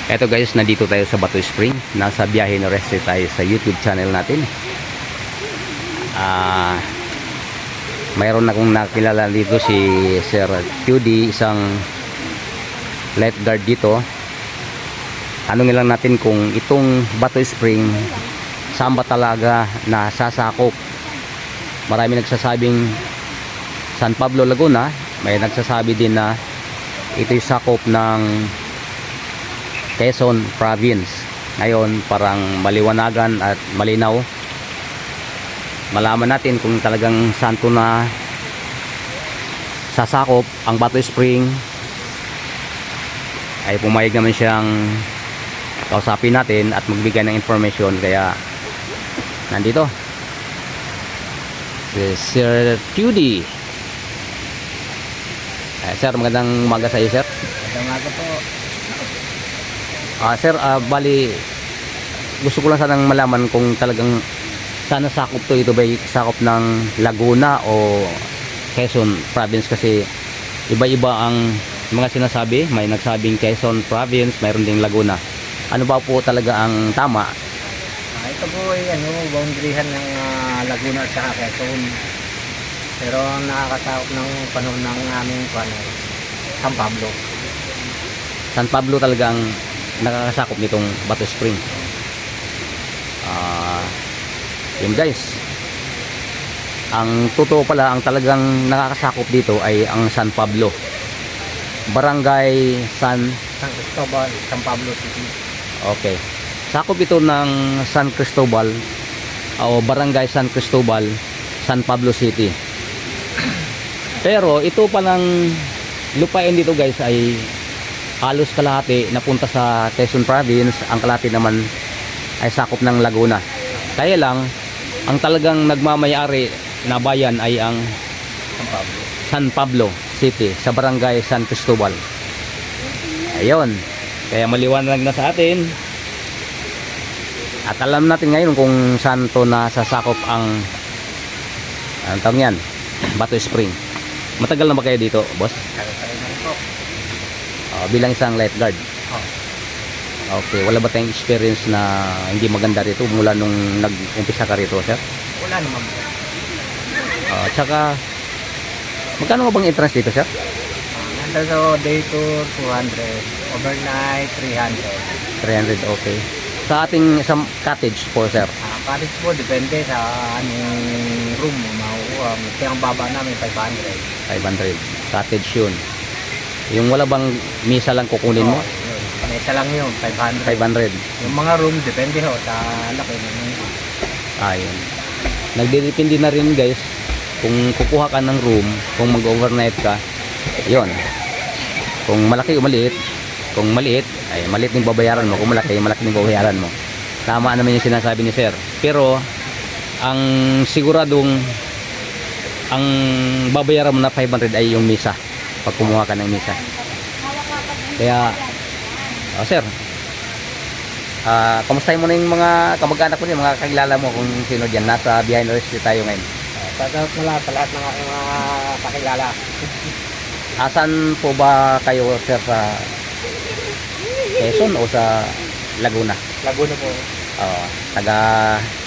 Eto guys, nandito tayo sa Bato Spring. Nasa Biyahe Noreste tayo sa YouTube channel natin. Mayroon akong nakilala dito si Sir QD, isang lifeguard dito. Tanungin lang natin kung itong Bato Spring saan ba talaga nasasakop. Marami nagsasabing San Pablo, Laguna. May nagsasabi din na ito'y sakop ng Quezon Province. Ngayon parang maliwanagan at malinaw, malaman natin kung talagang santo na sasakop ang Bato Spring. Ay pumayag naman siyang kausapin natin at magbigay ng information. Kaya nandito si Sir QD. Sir, magandang umaga sa iyo, sir. Magandang umaga po. Sir, bali gusto ko lang sanang malaman kung talagang sana sakop to, ito ba sakop ng Laguna o Quezon Province, kasi iba-iba ang mga sinasabi. May nagsabing Quezon Province, mayroon ding Laguna. Ano ba po talaga ang tama? Ito po ay boundaryhan ng Laguna at saka Quezon. Pero nakakasakop ng panahon ng aming San Pablo. San Pablo talagang nakakasakop nitong Bato Spring. Yun guys, ang totoo pala, ang talagang nakakasakop dito ay ang San Pablo, Barangay San Cristobal, San Pablo City. Okay, sakop ito ng San Cristobal o Barangay San Cristobal, San Pablo City. Pero ito palang lupain dito guys ay halos kalahati napunta sa Quezon Province, ang kalahati naman ay sakop ng Laguna. Kaya lang, ang talagang nagmamayari na bayan ay ang San Pablo City sa Barangay San Cristobal. Ayun, kaya maliwanag na sa atin at alam natin ngayon kung saan to nasasakop ang tawag yan, Bato Spring. Matagal na ba kayo dito, boss? Bilang isang lifeguard. Okay, wala ba tayong experience na hindi maganda rito mula nung nag-umpisa ka rito, sir? Wala naman po. Tsaka magkano bang entrance dito, sir? Nandun sa day tour 200, overnight 300. 300, okay. Sa ating isang cottage po, sir? Cottage po, depende sa anong room mo makukuha. Kaya ang baba namin 500. 500. Cottage yun. Yung wala bang misa lang kukunin mo? May isa lang yun, 500. 500. Yung mga room, depende ho sa laki ng room. Ayun. Nagdedepende na rin guys kung kukuha ka ng room, kung mag-overnight ka. Yun. Kung malaki o maliit. Kung maliit, ay maliit yung babayaran mo. Kung malaki, malaki yung babayaran mo. Tama naman yung sinasabi ni sir. Pero ang siguradong ang babayaran mo na 500 ay yung misa, pag kumuha ka ng misa. Kaya sir, kamustahin mo na yung mga kamag-anak mo, yung mga kakilala mo kung sino dyan. Nasa Biyahe Noreste tayo ngayon. Shoutout mo lahat sa lahat ng aking mga kakilala. Asan po ba kayo, sir, sa Quezon o sa Laguna? Laguna po. Taga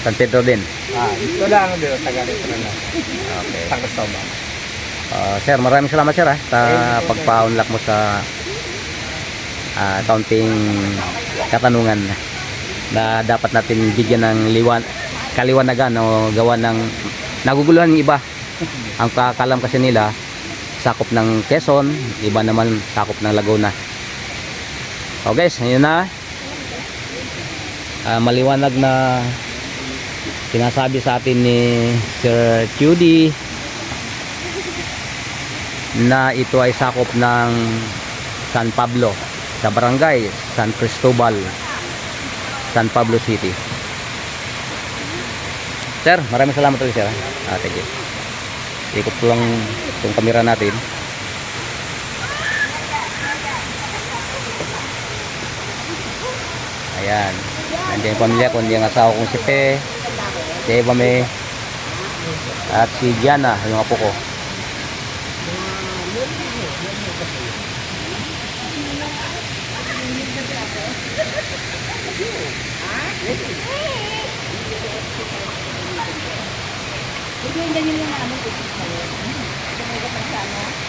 San Pedro din. Dito lang, dito sa ganito na. Okay. San Cristobal. Sir, maraming salamat sir sa pagpa-unlock mo sa kaunting katanungan na dapat natin bigyan ng kaliwanagan o gawa ng naguguluhan ng iba. Ang kakalam kasi nila sakop ng Quezon, iba naman sakop ng Laguna. So guys, ngayon na maliwanag na sinasabi sa atin ni Sir QD na ito ay sakop ng San Pablo sa Barangay San Cristobal, San Pablo City. Sir, maraming salamat ulit sir. Thank you. Ikot ko lang itong kamera natin. Ayan. Nandiyan yung pamilya ko, nandiyan ang asawa kong si Pe, si Eva May, at si Diana, yung apo ko. Ito yung ganyan lang namin. Ito yung ganyan lang namin.